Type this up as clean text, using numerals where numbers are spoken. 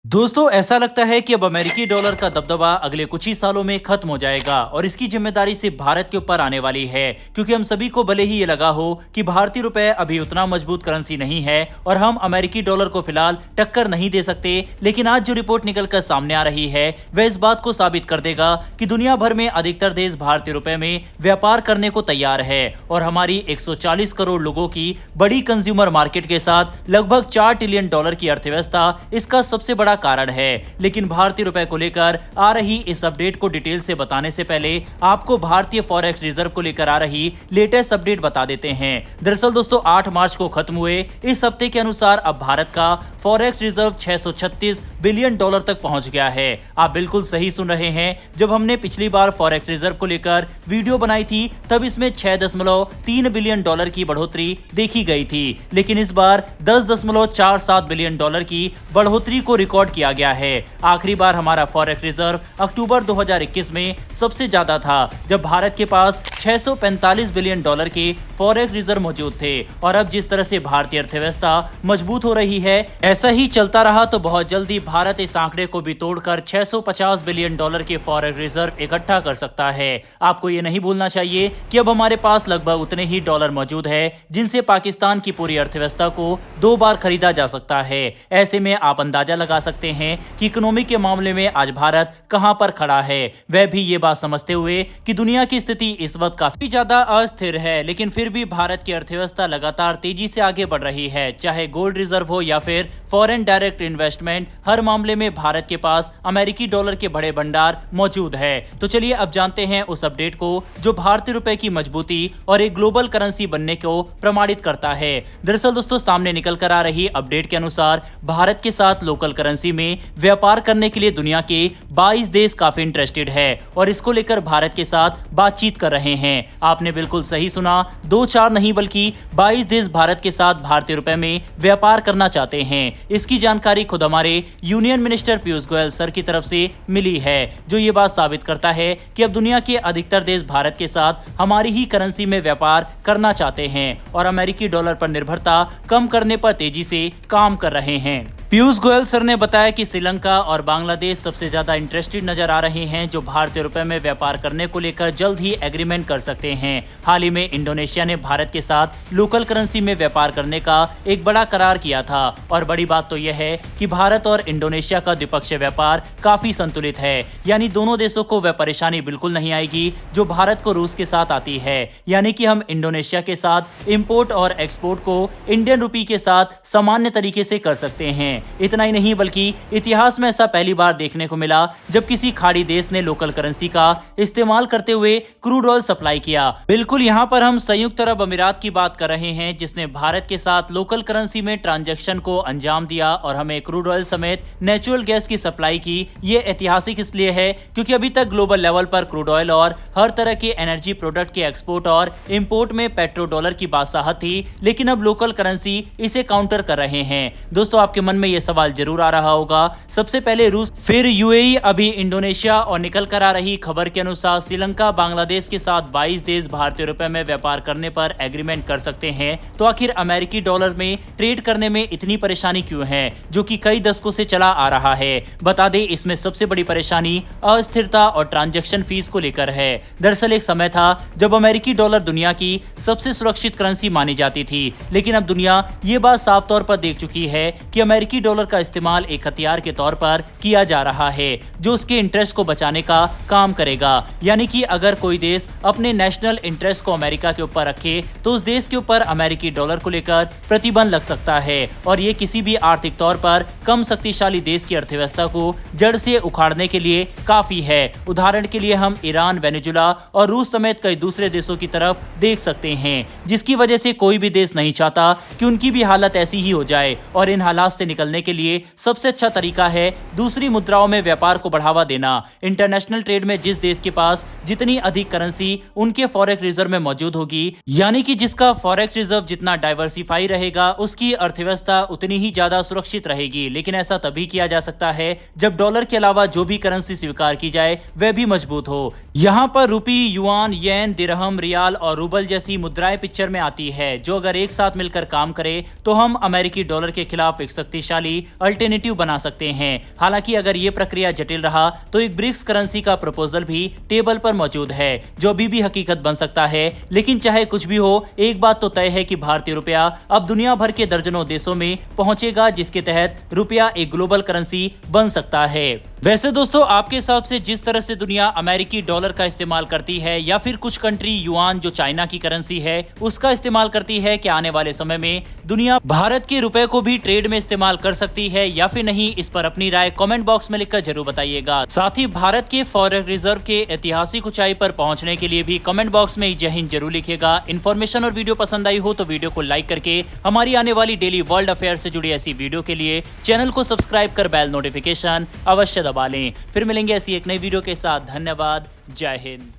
दोस्तों ऐसा लगता है कि अब अमेरिकी डॉलर का दबदबा अगले कुछ ही सालों में खत्म हो जाएगा और इसकी जिम्मेदारी सिर्फ भारत के ऊपर आने वाली है, क्योंकि हम सभी को भले ही ये लगा हो कि भारतीय रुपए अभी उतना मजबूत करेंसी नहीं है और हम अमेरिकी डॉलर को फिलहाल टक्कर नहीं दे सकते, लेकिन आज जो रिपोर्ट निकलकर सामने आ रही है वह इस बात को साबित कर देगा कि दुनिया भर में अधिकतर देश भारतीय रुपए में व्यापार करने को तैयार है और हमारी 140 करोड़ लोगों की बड़ी कंज्यूमर मार्केट के साथ लगभग 4 ट्रिलियन डॉलर की अर्थव्यवस्था इसका सबसे बड़ा कारण है। लेकिन भारतीय रुपए को लेकर आ रही इस अपडेट को डिटेल से बताने से पहले आपको भारतीय फॉरेक्स रिजर्व को लेकर आ रही लेटेस्ट अपडेट बता देते हैं। दरअसल दोस्तों 8 मार्च को खत्म हुए इस हफ्ते के अनुसार अब भारत का फॉरेक्स रिजर्व 636 बिलियन डॉलर तक पहुंच गया है। आप बिल्कुल सही सुन रहे हैं, जब हमने पिछली बार फॉरेक्स रिजर्व को लेकर वीडियो बनाई थी तब इसमें 6.3 बिलियन डॉलर की बढ़ोतरी देखी गई थी, लेकिन इस बार 10.47 बिलियन डॉलर की बढ़ोतरी को रिकॉर्ड किया गया है। आखिरी बार हमारा फॉरेक्स रिजर्व अक्टूबर 2021 में सबसे ज्यादा था, जब भारत के पास 645 बिलियन डॉलर के फॉरेक्स रिजर्व मौजूद थे। और अब जिस तरह से भारतीय अर्थव्यवस्था मजबूत हो रही है, ऐसा ही चलता रहा तो बहुत जल्दी भारत इस आंकड़े को भी तोड़कर 650 बिलियन डॉलर के फॉरेक्स रिजर्व इकट्ठा कर सकता है। आपको ये नहीं भूलना चाहिए कि अब हमारे पास लगभग उतने ही डॉलर मौजूद है जिनसे पाकिस्तान की पूरी अर्थव्यवस्था को 2 बार खरीदा जा सकता है। ऐसे में आप अंदाजा लगा सकते हैं कि इकोनॉमी के मामले में आज भारत कहां पर खड़ा है, वह भी ये बात समझते हुए कि दुनिया की स्थिति इस वक्त काफी ज्यादा अस्थिर है, लेकिन फिर भी भारत की अर्थव्यवस्था लगातार तेजी से आगे बढ़ रही है। चाहे गोल्ड रिजर्व हो या फिर फॉरेन डायरेक्ट इन्वेस्टमेंट, हर मामले में भारत के पास अमेरिकी डॉलर के बड़े भंडार मौजूद है। तो चलिए अब जानते हैं उस अपडेट को जो भारतीय रुपए की मजबूती और एक ग्लोबल करेंसी बनने को प्रमाणित करता है। दरअसल दोस्तों सामने निकल कर आ रही अपडेट के अनुसार भारत के साथ लोकल करेंसी में व्यापार करने के लिए दुनिया के 22 देश काफी इंटरेस्टेड है और इसको लेकर भारत के साथ बातचीत कर रहे हैं। आपने बिल्कुल सही सुना, 2-4 नहीं बल्कि 22 देश भारत के साथ भारतीय रुपए में व्यापार करना चाहते हैं। इसकी जानकारी खुद हमारे union minister Piyush Goyal sir की तरफ से मिली है, जो ये बात साबित करता है कि अब दुनिया के अधिकतर देश भारत के साथ हमारी ही करेंसी में व्यापार करना चाहते हैं और अमेरिकी डॉलर पर निर्भरता कम करने पर तेजी से काम कर रहे हैं। पीयूष गोयल सर ने बताया कि श्रीलंका और बांग्लादेश सबसे ज्यादा इंटरेस्टेड नजर आ रहे हैं, जो भारतीय रुपए में व्यापार करने को लेकर जल्द ही एग्रीमेंट कर सकते हैं। हाल ही में इंडोनेशिया ने भारत के साथ लोकल करेंसी में व्यापार करने का एक बड़ा करार किया था और बड़ी बात तो यह है कि भारत और इंडोनेशिया का द्विपक्षीय व्यापार काफी संतुलित है, यानी दोनों देशों को वह परेशानी बिल्कुल नहीं आएगी जो भारत को रूस के साथ आती है। यानी कि हम इंडोनेशिया के साथ इम्पोर्ट और एक्सपोर्ट को इंडियन रुपी के साथ सामान्य तरीके से कर सकते हैं। इतना ही नहीं बल्कि इतिहास में ऐसा पहली बार देखने को मिला जब किसी खाड़ी देश ने लोकल करेंसी का इस्तेमाल करते हुए क्रूड ऑयल सप्लाई किया। बिल्कुल यहाँ पर हम संयुक्त अरब अमीरात की बात कर रहे हैं, जिसने भारत के साथ लोकल करेंसी में ट्रांजैक्शन को अंजाम दिया और हमें क्रूड ऑयल समेत नेचुरल गैस की सप्लाई की। ये ऐतिहासिक इसलिए है क्योंकि अभी तक ग्लोबल लेवल पर क्रूड ऑयल और हर तरह के एनर्जी प्रोडक्ट के एक्सपोर्ट और इम्पोर्ट में पेट्रो डॉलर की बादशाहत थी, लेकिन अब लोकल करेंसी इसे काउंटर कर रहे हैं। दोस्तों आपके मन में ये सवाल जरूर आ रहा होगा, सबसे पहले रूस फिर यूएई अभी इंडोनेशिया और निकल कर आ रही खबर के अनुसार श्रीलंका बांग्लादेश के साथ 22 देश भारतीय रुपए में व्यापार करने पर एग्रीमेंट कर सकते हैं। तो आखिर अमेरिकी डॉलर में ट्रेड करने में इतनी परेशानी क्यों है, जो कि कई दशकों से चला आ रहा है? बता दें इसमें सबसे बड़ी परेशानी अस्थिरता और ट्रांजैक्शन फीस को लेकर है। दरअसल एक समय था जब अमेरिकी डॉलर दुनिया की सबसे सुरक्षित करेंसी मानी जाती थी, लेकिन अब दुनिया ये बात साफ तौर पर देख चुकी है कि अमेरिकी डॉलर का इस्तेमाल एक हथियार के तौर पर किया जा रहा है, जो उसके इंटरेस्ट को बचाने का काम करेगा। यानी कि अगर कोई देश अपने नेशनल इंटरेस्ट को अमेरिका के ऊपर रखे तो उस देश के ऊपर अमेरिकी डॉलर को लेकर प्रतिबंध लग सकता है और ये किसी भी आर्थिक तौर पर कम शक्तिशाली देश की अर्थव्यवस्था को जड़ से उखाड़ने के लिए काफी है। उदाहरण के लिए हम ईरान, वेनेजुला और रूस समेत कई दूसरे देशों की तरफ देख सकते हैं, जिसकी वजह से कोई भी देश नहीं चाहता कि उनकी भी हालत ऐसी ही हो जाए और इन हालात से निकलने के लिए सबसे अच्छा तरीका है दूसरी मुद्राओं में व्यापार को बढ़ावा देना। इंटरनेशनल ट्रेड में जिस देश के पास जितनी अधिक करेंसी उनके फॉरेक्स रिजर्व में मौजूद होगी, यानी कि जिसका फॉरेक्स रिजर्व जितना डाइवर्सिफाई रहेगा, उसकी अर्थव्यवस्था उतनी ही ज्यादा सुरक्षित रहेगी। लेकिन ऐसा तभी किया जा सकता है जब डॉलर के अलावा जो भी करेंसी स्वीकार की जाए वह भी मजबूत हो। यहाँ पर रुपी, युआन, येन, दिरहम, रियाल और रूबल जैसी मुद्राएं पिक्चर में आती है, जो अगर एक साथ मिलकर काम करे तो हम अमेरिकी डॉलर के खिलाफ एक शक्तिशाली शक्तिशाली अल्टरनेटिव बना सकते हैं। हालांकि अगर ये प्रक्रिया जटिल रहा तो एक ब्रिक्स करेंसी का प्रपोजल भी टेबल पर मौजूद है, जो अभी भी हकीकत बन सकता है। लेकिन चाहे कुछ भी हो, एक बात तो तय है कि भारतीय रुपया अब दुनिया भर के दर्जनों देशों में पहुंचेगा, जिसके तहत रुपया एक ग्लोबल करेंसी बन सकता है। वैसे दोस्तों, आपके हिसाब से जिस तरह से दुनिया अमेरिकी डॉलर का इस्तेमाल करती है या फिर कुछ कंट्री युआन जो चाइना की करेंसी है उसका इस्तेमाल करती है, क्या आने वाले समय में दुनिया भारत के रुपए को भी ट्रेड में इस्तेमाल कर सकती है या फिर नहीं? इस पर अपनी राय कमेंट बॉक्स में लिखकर जरूर बताइएगा। साथ ही भारत के फॉरेन रिजर्व के ऐतिहासिक ऊंचाई पर पहुंचने के लिए भी कमेंट बॉक्स में जय हिंद जरूर लिखिएगा। इन्फॉर्मेशन और वीडियो पसंद आई हो तो वीडियो को लाइक करके हमारी आने वाली डेली वर्ल्ड अफेयर से जुड़ी ऐसी वीडियो के लिए चैनल को सब्सक्राइब कर बेल नोटिफिकेशन अवश्य दबा लें। फिर मिलेंगे ऐसी एक नई वीडियो के साथ। धन्यवाद। जय हिंद।